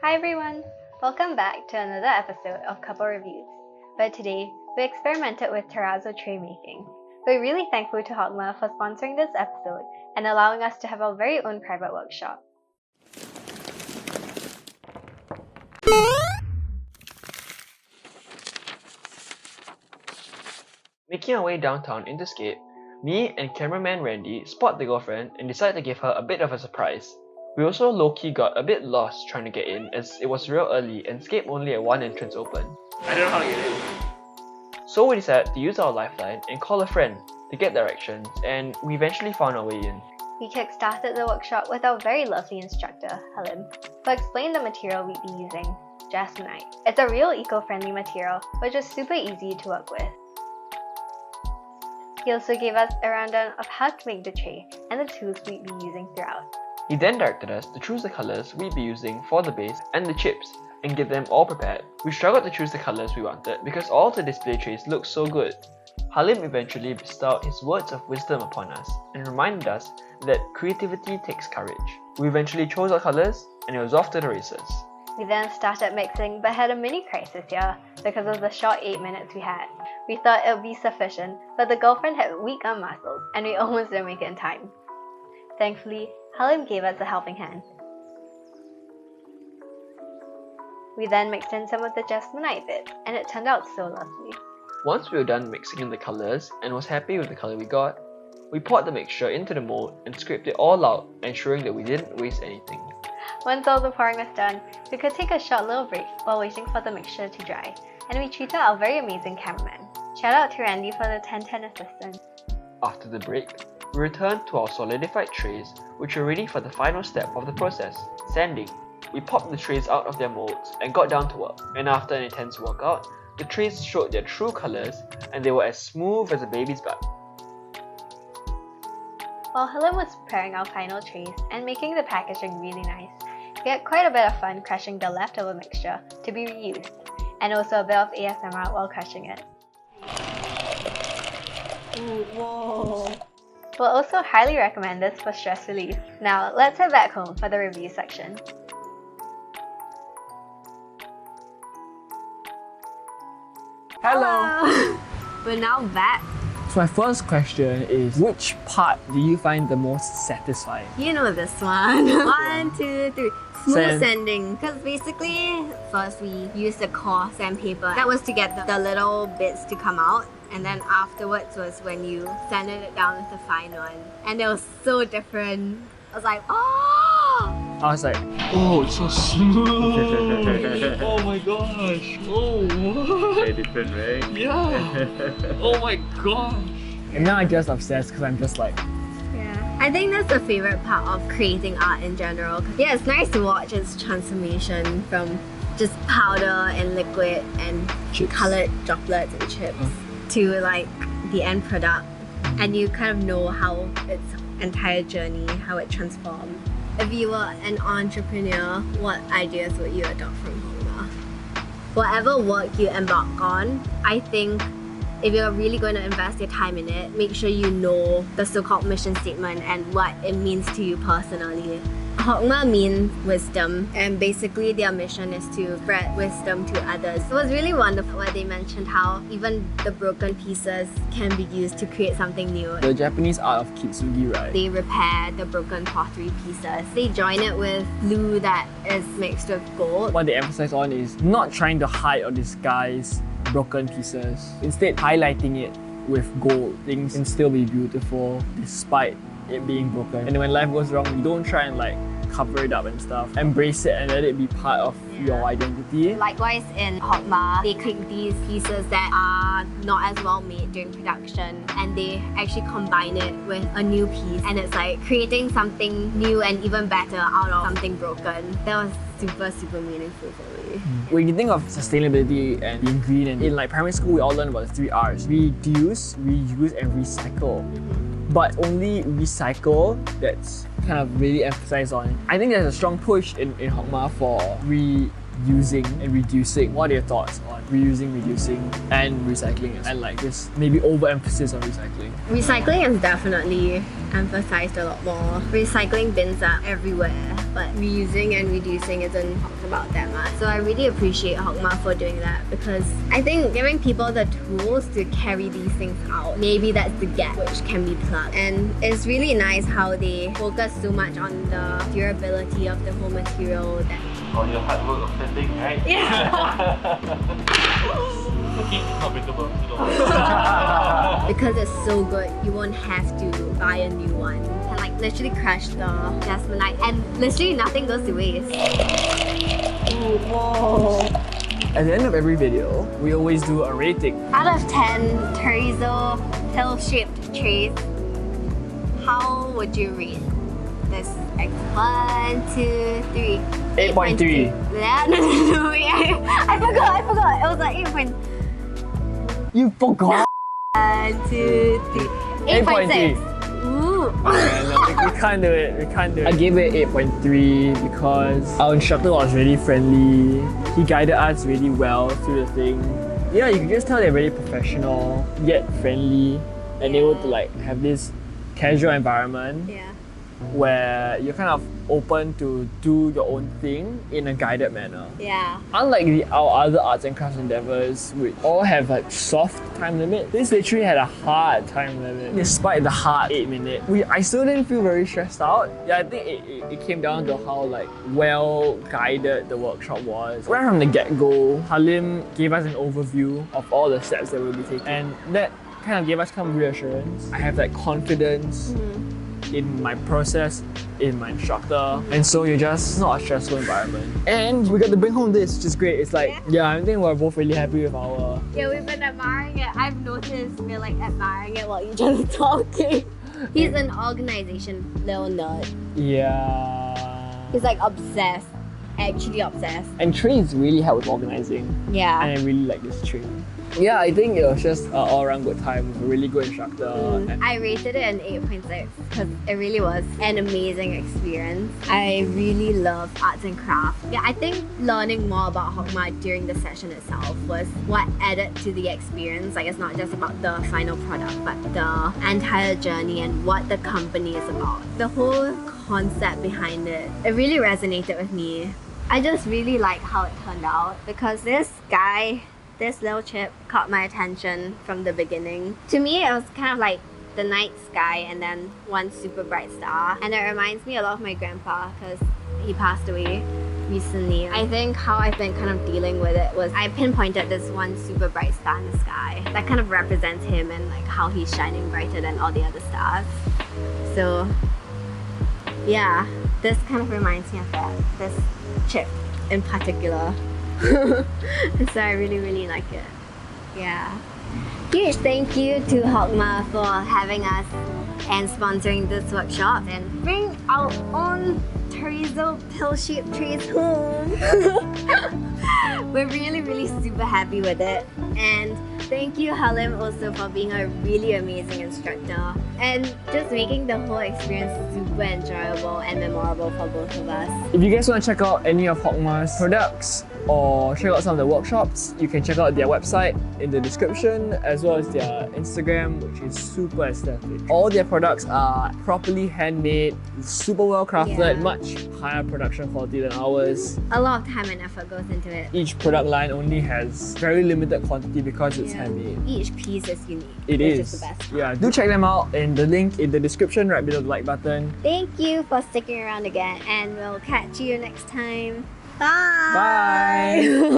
Hi everyone! Welcome back to another episode of Couple Reviews. But today, we experimented with terrazzo tray making. We're really thankful to Chokmah for sponsoring this episode and allowing us to have our very own private workshop. Making our way downtown Interscape, me and cameraman Randy spot the girlfriend and decide to give her a bit of a surprise. We also low-key got a bit lost trying to get in as it was real early and Scape only had one entrance open. I don't know how to get in. So we decided to use our lifeline and call a friend to get directions, and we eventually found our way in. We kick-started the workshop with our very lovely instructor, Halim, who explained the material we'd be using, jasmonite. It's a real eco-friendly material, which is super easy to work with. He also gave us a rundown of how to make the tray and the tools we'd be using throughout. He then directed us to choose the colours we'd be using for the base and the chips and get them all prepared. We struggled to choose the colours we wanted because all the display trays looked so good. Halim eventually bestowed his words of wisdom upon us and reminded us that creativity takes courage. We eventually chose our colours and it was off to the races. We then started mixing but had a mini crisis here because of the short 8 minutes we had. We thought it would be sufficient, but the girlfriend had weak arm muscles and we almost didn't make it in time. Thankfully, Halim gave us a helping hand. We then mixed in some of the jasmonite bits and it turned out so lovely. Once we were done mixing in the colours and was happy with the colour we got, we poured the mixture into the mold and scraped it all out, ensuring that we didn't waste anything. Once all the pouring was done, we could take a short little break while waiting for the mixture to dry, and we treated our very amazing cameraman. Shout out to Randy for the 1010 assistance. After the break, we returned to our solidified trays, which were ready for the final step of the process, sanding. We popped the trays out of their molds and got down to work, and after an intense workout, the trays showed their true colours and they were as smooth as a baby's butt. While Halim was preparing our final trays and making the packaging really nice, we had quite a bit of fun crushing the leftover mixture to be reused, and also a bit of ASMR while crushing it. Ooh, whoa. We'll also highly recommend this for stress relief. Now, let's head back home for the review section. Hello! We're now back. So my first question is, which part do you find the most satisfying? You know this one. 1, 2, 3. Smooth Sand. sanding. Because basically, first we used the core sandpaper. That was to get the little bits to come out. And then afterwards was when you sanded it down with the fine one. And it was so different. I was like, oh! I was like, oh, it's so smooth. Oh my gosh. Oh, what? Very different, right? Yeah. Oh my gosh. And now I'm just obsessed because I'm just like, Yeah. I think that's the favorite part of creating art in general. Yeah, it's nice to watch its transformation from just powder and liquid and Chips. colored chocolates and chips to like the end product, and you kind of know how its entire journey, how it transformed. If you were an entrepreneur, what ideas would you adopt from Chokmah? Whatever work you embark on, I think if you're really going to invest your time in it, make sure you know the so-called mission statement and what it means to you personally. Chokmah means wisdom, and basically their mission is to spread wisdom to others. It was really wonderful where they mentioned how even the broken pieces can be used to create something new. the Japanese art of kintsugi, right? They repair the broken pottery pieces. They join it with glue that is mixed with gold. What they emphasize on is not trying to hide or disguise broken pieces. Instead, highlighting it with gold. Things can still be beautiful despite it being broken. And when life goes wrong, you don't try and like cover it up and stuff. Embrace it and let it be part of your identity. Likewise in Chokmah, they take these pieces that are not as well made during production and they actually combine it with a new piece, and it's like creating something new and even better out of something broken. That was super meaningful for me. When you think of sustainability and being green, and in like primary school we all learn about the 3 R's: reduce, reuse and recycle. But only recycle that's kind of really emphasized on. I think there's a strong push in Chokmah for reusing and reducing. What are your thoughts on reusing, reducing and recycling, and like this maybe overemphasis on recycling? Recycling is definitely emphasized a lot more. Recycling bins are everywhere, but reusing and reducing isn't talked about that much. So I really appreciate Chokmah for doing that, because I think giving people the tools to carry these things out, maybe that's the gap which can be plugged. And it's really nice how they focus so much on the durability of the whole material. That All your hard work of sanding, right? yeah. Okay, it's not breakable. Because it's so good, you won't have to buy a new one. And like literally crush the jasmonite, and literally nothing goes to waste. Ooh, whoa. At the end of every video, we always do a rating. Out of 10 Terrazzo pill-shaped trays, how would you rate this? Like 1, 2, 3. 8.3. Yeah, no, wait, I forgot. It was like 8. You forgot. 1, 2, 3. 8.6. Ooh. We can't do it. I gave it 8.3 because our instructor was really friendly. He guided us really well through the thing. Yeah, you can just tell they're really professional, yet friendly, and able to like have this casual environment Yeah. where you're kind of open to do your own thing in a guided manner. Yeah. Unlike our other arts and crafts endeavors, we all have like soft time limit. This literally had a hard time limit. Despite the hard 8 minute, I still didn't feel very stressed out. Yeah, I think it came down to how like well guided the workshop was. Right from the get-go, Halim gave us an overview of all the steps that we'll be taking, and that kind of gave us some reassurance. I have that confidence in my process, in my instructor, and so you're just not a stressful environment. And we got to bring home this, which is great. It's like, yeah, I think we're both really happy with our... Yeah, we've been admiring it. I've noticed we're like admiring it while you're just talking. He's an organization little nerd. Yeah. He's like obsessed. Actually obsessed. And trains really help with organizing. Yeah. And I really like this train. Yeah, I think it was just an all-around good time with a really good instructor. And I rated it an 8.6 because it really was an amazing experience. I really love arts and crafts. Yeah, I think learning more about Chokmah during the session itself was what added to the experience. Like, it's not just about the final product, but the entire journey and what the company is about. The whole concept behind it, it really resonated with me. I just really like how it turned out, because this little chip caught my attention from the beginning. To me, it was kind of like the night sky and then one super bright star. And it reminds me a lot of my grandpa, because he passed away recently. I think how I've been kind of dealing with it was I pinpointed this one super bright star in the sky that kind of represents him and like how he's shining brighter than all the other stars. So yeah, this kind of reminds me of that, this chip in particular. So I really like it. Yeah. Huge thank you to Chokmah for having us and sponsoring this workshop and bring our own Terrazzo pill-shaped trays home. We're really super happy with it. And thank you Halim also for being a really amazing instructor and just making the whole experience super enjoyable and memorable for both of us. if you guys want to check out any of Chokmah's products or check out some of the workshops, you can check out their website in the description, as well as their Instagram, which is super aesthetic. All their products are properly handmade, super well crafted, Yeah. much higher production quality than ours. A lot of time and effort goes into it. Each product line only has very limited quantity because it's Yeah. handmade. Each piece is unique. It which is. the best part. Yeah, do check them out in the link in the description right below the like button. Thank you for sticking around again, and we'll catch you next time. Bye! Bye!